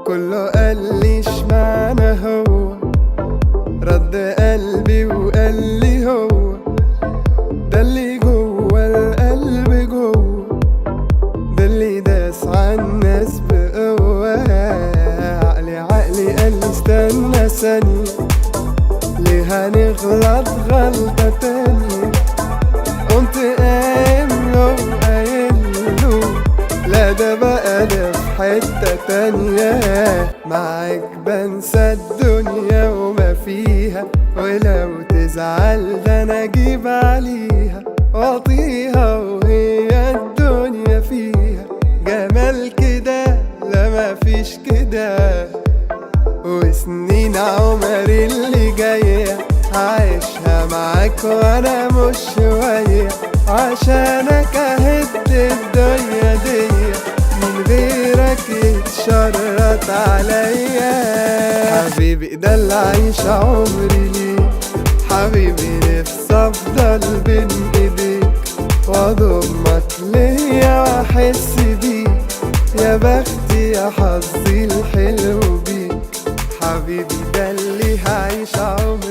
كله قال لي اشمعنى هو، رد قلبي وقال لي هو ده اللي جوه القلب جوه، ده اللي داس عالناس بقوة. عقلي قال لي استنى ثانية، ليه هنغلط غلطة تانية؟ قمت قايم له قايله لا ده بقى ده في حتة تانية. معاك بنسى الدنيا وما فيها، ولو تزعل ده انا اجيب عليها واطيها، وهي الدنيا فيها جمال كده لا مفيش كده. وسنين عمري اللي جاية عايشها معاك وانا مش شوية، عشانك اهد الدنيا دي من غيرك اتشرط عليا. حبيبي ده اللي عايش عمري ليه، حبيبي نفسي افضل بين ايديك واضمك ليا واحس بيك، يا بختي يا حظي الحلو بيك. حبيبي ده اللي هعيش عمري